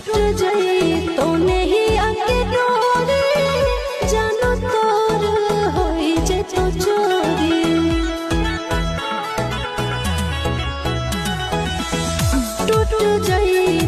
टूट जाई तो नहीं आके डोरी जानो तोर होई जे तो चोरी टूट जाई